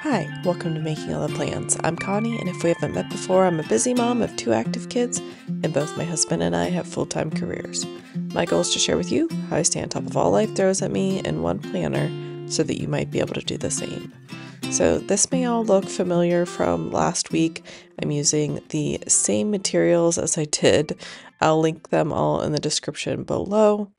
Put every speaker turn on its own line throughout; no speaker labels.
Hi, welcome to Making All the Plans. I'm Connie, and if we haven't met before, I'm a busy mom of 2 active kids, and both my husband and I have full-time careers. My goal is to share with you how I stay on top of all life throws at me in one planner so that you might be able to do the same. So this may all look familiar from last week. I'm using the same materials as I did. I'll link them all in the description below.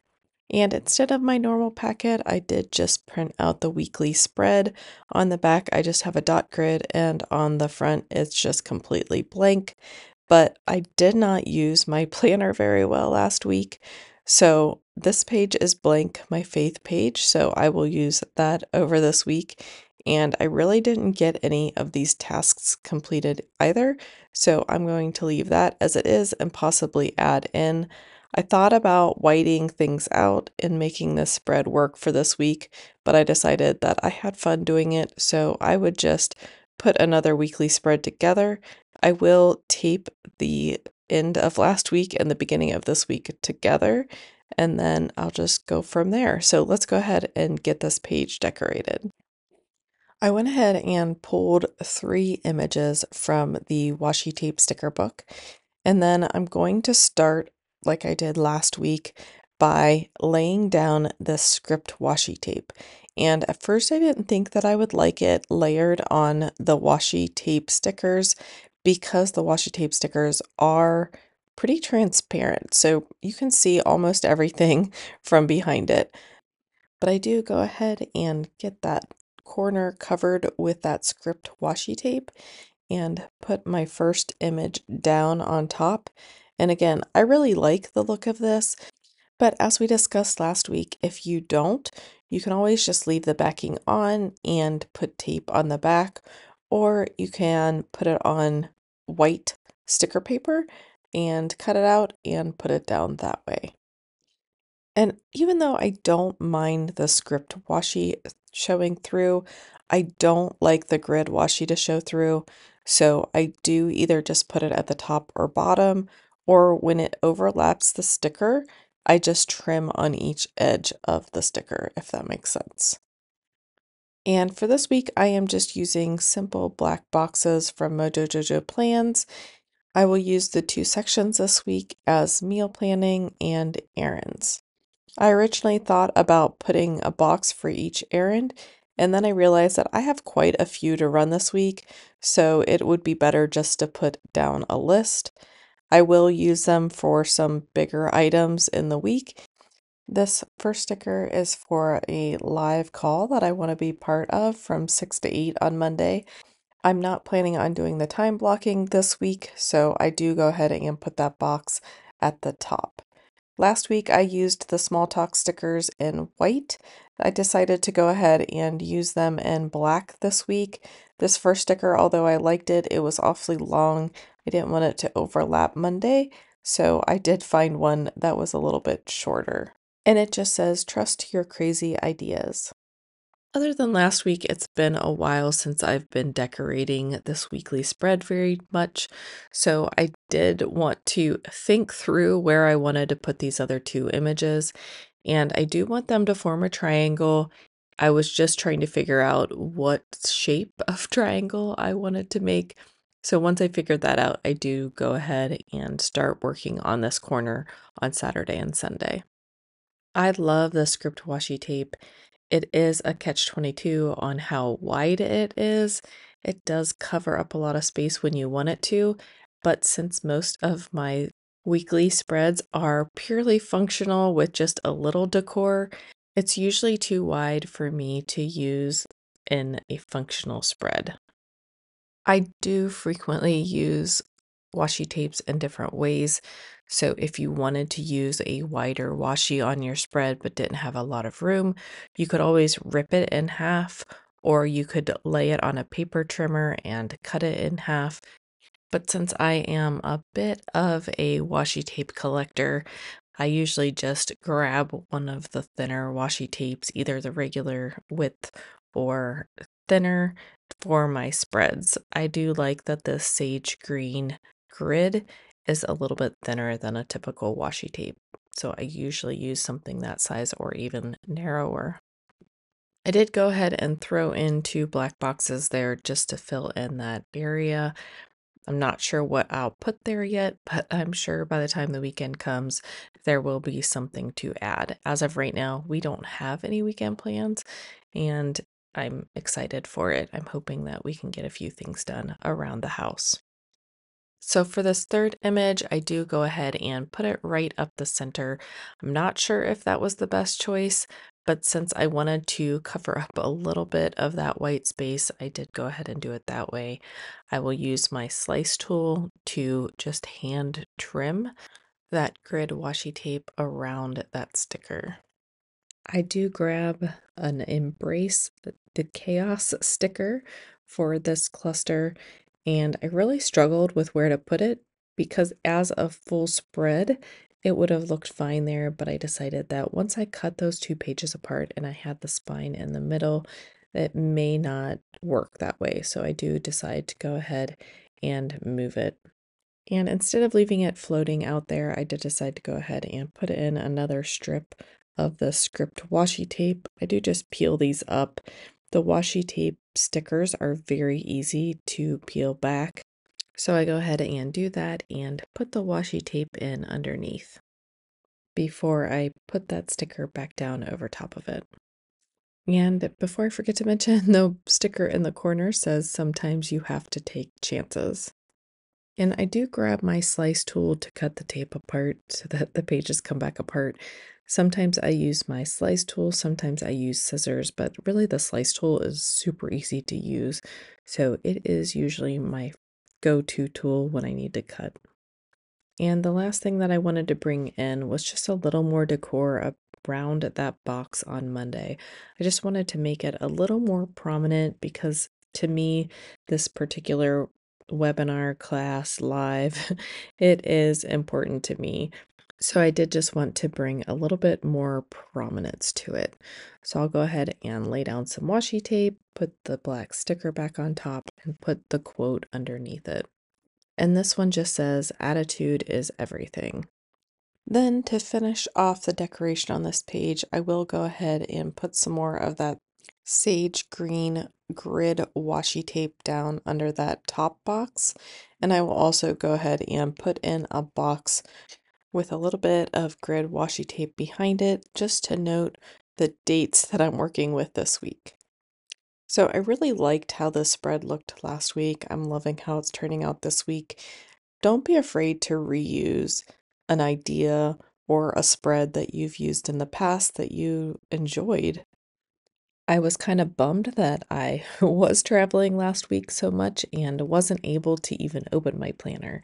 And instead of my normal packet, I did just print out the weekly spread. On the back, I just have a dot grid, and on the front, it's just completely blank. But I did not use my planner very well last week. So this page is blank, my faith page, so I will use that over this week. And I really didn't get any of these tasks completed either, so I'm going to leave that as it is and possibly add in. I thought about whiting things out and making this spread work for this week, but I decided that I had fun doing it, so I would just put another weekly spread together. I will tape the end of last week and the beginning of this week together, and then I'll just go from there. So let's go ahead and get this page decorated. I went ahead and pulled 3 images from the washi tape sticker book, and then I'm going to start like I did last week by laying down the script washi tape. And at first I didn't think that I would like it layered on the washi tape stickers because the washi tape stickers are pretty transparent, so you can see almost everything from behind it. But I do go ahead and get that corner covered with that script washi tape and put my first image down on top. And again, I really like the look of this, but as we discussed last week, if you don't, you can always just leave the backing on and put tape on the back, or you can put it on white sticker paper and cut it out and put it down that way. And even though I don't mind the script washi showing through, I don't like the grid washi to show through. So I do either just put it at the top or bottom, or when it overlaps the sticker, I just trim on each edge of the sticker, if that makes sense. And for this week, I am just using simple black boxes from Mojo Plans. I will use the 2 sections this week as meal planning and errands. I originally thought about putting a box for each errand, and then I realized that I have quite a few to run this week, so it would be better just to put down a list. I will use them for some bigger items in the week. This first sticker is for a live call that I want to be part of from 6 to 8 on Monday. I'm not planning on doing the time blocking this week, so I do go ahead and put that box at the top. Last week I used the small talk stickers in white. I decided to go ahead and use them in black this week. This first sticker, although I liked it, it was awfully long. I didn't want it to overlap Monday, so I did find one that was a little bit shorter. And it just says, "Trust your crazy ideas." Other than last week, it's been a while since I've been decorating this weekly spread very much, so I did want to think through where I wanted to put these other 2 images, and I do want them to form a triangle. I was just trying to figure out what shape of triangle I wanted to make. So once I figured that out, I do go ahead and start working on this corner on Saturday and Sunday. I love the script washi tape. It is a catch-22 on how wide it is. It does cover up a lot of space when you want it to, but since most of my weekly spreads are purely functional with just a little decor, it's usually too wide for me to use in a functional spread. I do frequently use washi tapes in different ways. So if you wanted to use a wider washi on your spread but didn't have a lot of room, you could always rip it in half, or you could lay it on a paper trimmer and cut it in half. But since I am a bit of a washi tape collector, I usually just grab one of the thinner washi tapes, either the regular width or thinner, for my spreads. I do like that the sage green grid is a little bit thinner than a typical washi tape. So I usually use something that size or even narrower. I did go ahead and throw in 2 black boxes there just to fill in that area. I'm not sure what I'll put there yet, but I'm sure by the time the weekend comes, there will be something to add. As of right now, we don't have any weekend plans, and I'm excited for it. I'm hoping that we can get a few things done around the house. So for this third image, I do go ahead and put it right up the center. I'm not sure if that was the best choice, but since I wanted to cover up a little bit of that white space, I did go ahead and do it that way. I will use my slice tool to just hand trim that grid washi tape around that sticker. I do grab an Embrace the Chaos sticker for this cluster, and I really struggled with where to put it because as a full spread, it would have looked fine there, but I decided that once I cut those 2 pages apart and I had the spine in the middle, it may not work that way. So I do decide to go ahead and move it. And instead of leaving it floating out there, I did decide to go ahead and put in another strip of the script washi tape. I do just peel these up. The washi tape stickers are very easy to peel back. So I go ahead and do that and put the washi tape in underneath before I put that sticker back down over top of it. And before I forget to mention, the sticker in the corner says sometimes you have to take chances. And I do grab my slice tool to cut the tape apart so that the pages come back apart. Sometimes I use my slice tool, sometimes I use scissors, but really the slice tool is super easy to use. So it is usually my go-to tool when I need to cut. And the last thing that I wanted to bring in was just a little more decor around that box on Monday. I just wanted to make it a little more prominent because to me, this particular webinar, class, live, it is important to me. So I did just want to bring a little bit more prominence to it. So I'll go ahead and lay down some washi tape, put the black sticker back on top, and put the quote underneath it. And this one just says, "Attitude is everything." Then to finish off the decoration on this page, I will go ahead and put some more of that sage green grid washi tape down under that top box. And I will also go ahead and put in a box with a little bit of grid washi tape behind it, just to note the dates that I'm working with this week. So I really liked how this spread looked last week. I'm loving how it's turning out this week. Don't be afraid to reuse an idea or a spread that you've used in the past that you enjoyed. I was kind of bummed that I was traveling last week so much and wasn't able to even open my planner.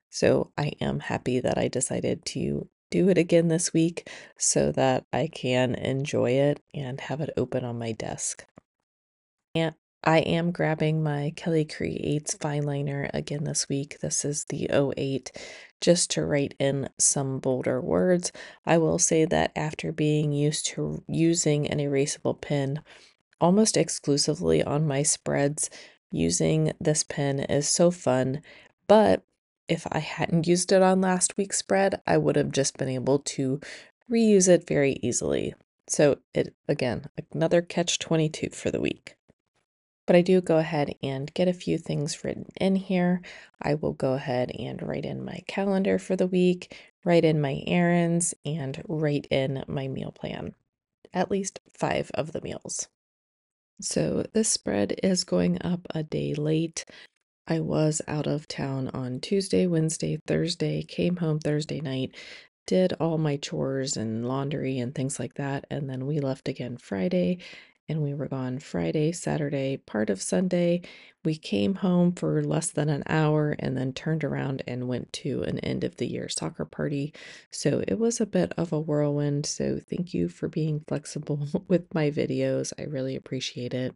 So I am happy that I decided to do it again this week so that I can enjoy it and have it open on my desk. And I am grabbing my Kelly Creates fine liner again this week. This is the '08, just to write in some bolder words. I will say that after being used to using an erasable pen almost exclusively on my spreads, using this pen is so fun. But if I hadn't used it on last week's spread, I would have just been able to reuse it very easily. So it, again, another catch 22 for the week. But I do go ahead and get a few things written in here. I will go ahead and write in my calendar for the week, write in my errands, and write in my meal plan. At least 5 of the meals. So this spread is going up a day late. I was out of town on Tuesday, Wednesday, Thursday, came home Thursday night, did all my chores and laundry and things like that, and then we left again Friday, and we were gone Friday, Saturday, part of Sunday. We came home for less than an hour and then turned around and went to an end of the year soccer party. So it was a bit of a whirlwind. So thank you for being flexible with my videos. I really appreciate it.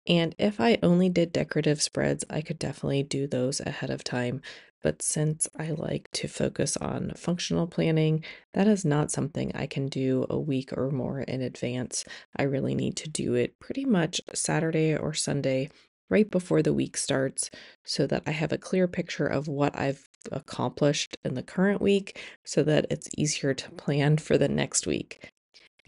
And if I only did decorative spreads, I could definitely do those ahead of time. But since I like to focus on functional planning, that is not something I can do a week or more in advance. I really need to do it pretty much Saturday or Sunday, right before the week starts, so that I have a clear picture of what I've accomplished in the current week, so that it's easier to plan for the next week.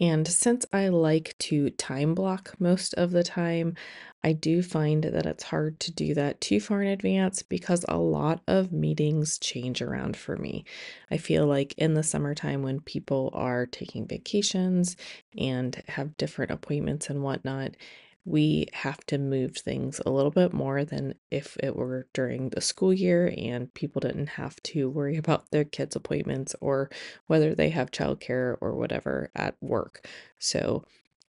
And since I like to time block most of the time, I do find that it's hard to do that too far in advance because a lot of meetings change around for me. I feel like in the summertime when people are taking vacations and have different appointments and whatnot, we have to move things a little bit more than if it were during the school year and people didn't have to worry about their kids' appointments or whether they have childcare or whatever at work. So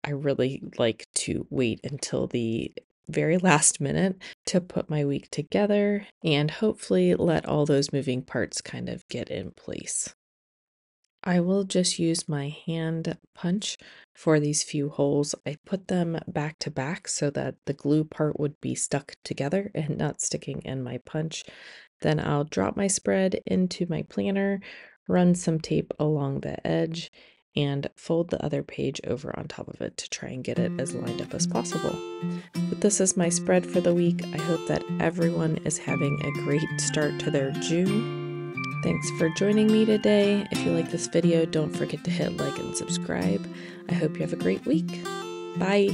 I really like to wait until the very last minute to put my week together and hopefully let all those moving parts kind of get in place. I will just use my hand punch for these few holes. I put them back to back so that the glue part would be stuck together and not sticking in my punch. Then I'll drop my spread into my planner, run some tape along the edge, and fold the other page over on top of it to try and get it as lined up as possible. But this is my spread for the week. I hope that everyone is having a great start to their June. Thanks for joining me today. If you like this video, don't forget to hit like and subscribe. I hope you have a great week. Bye.